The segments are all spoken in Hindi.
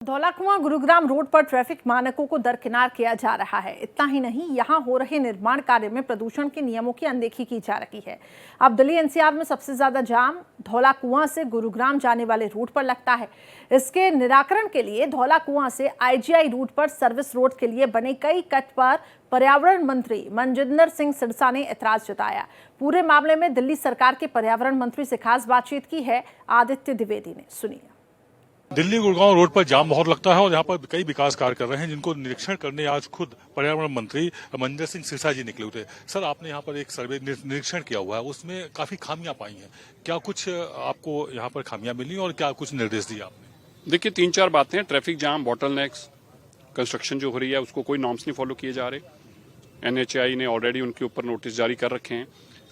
धौलाकुआं गुरुग्राम रोड पर ट्रैफिक मानकों को दरकिनार किया जा रहा है। इतना ही नहीं, यहां हो रहे निर्माण कार्य में प्रदूषण के नियमों की अनदेखी की जा रही है। अब दिल्ली एनसीआर में सबसे ज्यादा जाम धौलाकुआं से गुरुग्राम जाने वाले रूट पर लगता है। इसके निराकरण के लिए धौलाकुआं से आईजीआई रूट पर सर्विस रोड के लिए बने कई कट पर पर्यावरण मंत्री मनजिंदर सिंह सिरसा ने ऐतराज जताया। पूरे मामले में दिल्ली सरकार के पर्यावरण मंत्री से खास बातचीत की है आदित्य द्विवेदी ने। सुनिए। दिल्ली गुड़गांव रोड पर जाम बहुत लगता है और यहाँ पर कई विकास कार्य कर रहे हैं, जिनको निरीक्षण करने आज खुद पर्यावरण मंत्री मनजिंदर सिंह सिरसा जी निकले हुए थे। सर, आपने यहाँ पर एक सर्वे निरीक्षण किया हुआ है, उसमें काफी खामियां पाई हैं। क्या कुछ आपको यहाँ पर खामियां मिली और क्या कुछ निर्देश दिए आपने? देखिए, 3-4 बातें हैं। ट्रैफिक जाम, बॉटलनेक्स, कंस्ट्रक्शन जो हो रही है उसको कोई नॉर्म्स नहीं फॉलो किए जा रहे। एनएचएआई ने ऑलरेडी उनके ऊपर नोटिस जारी कर रखे हैं।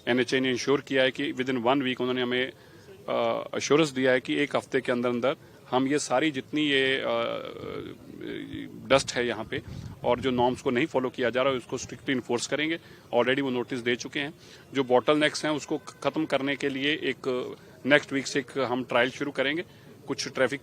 एनएचएआई ने इंश्योर किया है कि विद इन 1 वीक उन्होंने हमें अश्योरेंस दिया है कि एक हफ्ते के अंदर अंदर हम ये सारी जितनी ये डस्ट है यहाँ पे और जो नॉर्म्स को नहीं फॉलो किया जा रहा है उसको स्ट्रिक्टली इन्फोर्स करेंगे। ऑलरेडी वो नोटिस दे चुके हैं। जो बॉटलनेक्स हैं उसको खत्म करने के लिए एक नेक्स्ट वीक से एक हम ट्रायल शुरू करेंगे कुछ ट्रैफिक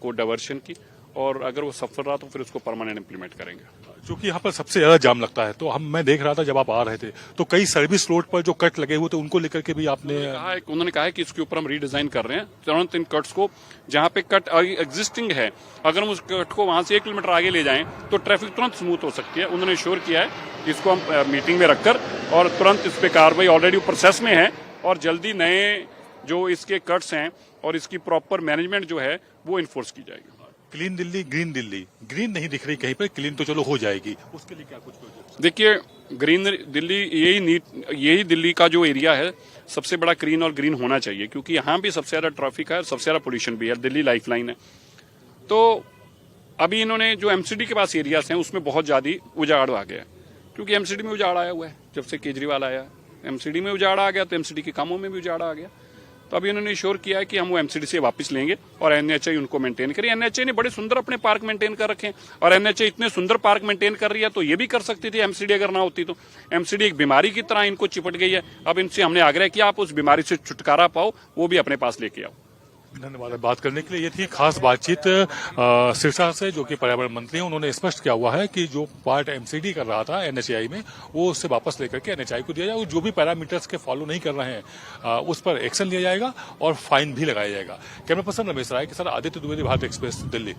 को डाइवर्शन की, और अगर वो सफल रहा तो फिर उसको परमानेंट इम्प्लीमेंट करेंगे। क्योंकि यहाँ पर सबसे ज्यादा जाम लगता है, तो मैं देख रहा था जब आप आ रहे थे तो कई सर्विस रोड पर जो कट लगे हुए थे उनको लेकर के भी उन्होंने कहा है कि इसके ऊपर हम रीडिजाइन कर रहे हैं। तुरंत इन कट्स को, जहाँ पे कट एग्जिस्टिंग है, अगर हम उस कट को वहां से 1 किलोमीटर आगे ले जाएं तो ट्रैफिक तुरंत स्मूथ हो सकती है। उन्होंने श्योर किया है इसको हम मीटिंग में रखकर और तुरंत इस पे कार्रवाई ऑलरेडी प्रोसेस में है और जल्दी नए जो इसके कट्स हैं और इसकी प्रॉपर मैनेजमेंट जो है वो इन्फोर्स की जाएगी। क्लीन दिल्ली, ग्रीन नहीं दिख रही कहीं पर, क्लीन तो चलो हो जाएगी, उसके लिए क्या कुछ? देखिए, ग्रीन दिल्ली यही दिल्ली का जो एरिया है सबसे बड़ा क्लीन और ग्रीन होना चाहिए, क्योंकि यहाँ भी सबसे ज्यादा ट्रैफिक है, सबसे ज्यादा पोल्यूशन भी है। दिल्ली लाइफलाइन है। तो अभी इन्होंने जो एमसीडी के पास एरियाज हैं उसमें बहुत ज्यादा उजाड़ आ गया, क्योंकि एमसीडी में उजाड़ आया हुआ है। जब से केजरीवाल आया एमसीडी में उजाड़ आ गया, तो एमसीडी के कामों में भी उजाड़ आ गया। तो अभी उन्होंने श्योर किया है कि हम वो एमसीडी से वापस लेंगे और एनएचआई उनको मेंटेन करें। एनएचआई ने बड़े सुंदर अपने पार्क मेंटेन कर रखे हैं और एनएचआई इतने सुंदर पार्क मेंटेन कर रही है तो ये भी कर सकती थी एमसीडी अगर ना होती तो। एमसीडी एक बीमारी की तरह इनको चिपट गई है। अब इनसे हमने आग्रह किया आप उस बीमारी से छुटकारा पाओ, वो भी अपने पास लेके आओ। धन्यवाद बात करने के लिए। ये थी खास बातचीत सिरसा से, जो कि पर्यावरण मंत्री हैं। उन्होंने स्पष्ट किया हुआ है कि जो पार्ट एमसीडी कर रहा था एनएचएआई में, वो उससे वापस लेकर के एनएचएआई को दिया जाए और जो भी पैरामीटर्स के फॉलो नहीं कर रहे हैं उस पर एक्शन लिया जाएगा और फाइन भी लगाया जाएगा। कैमरा पर्सन रमेश राय के साथ आदित्य द्विवेदी, भारत एक्सप्रेस, दिल्ली।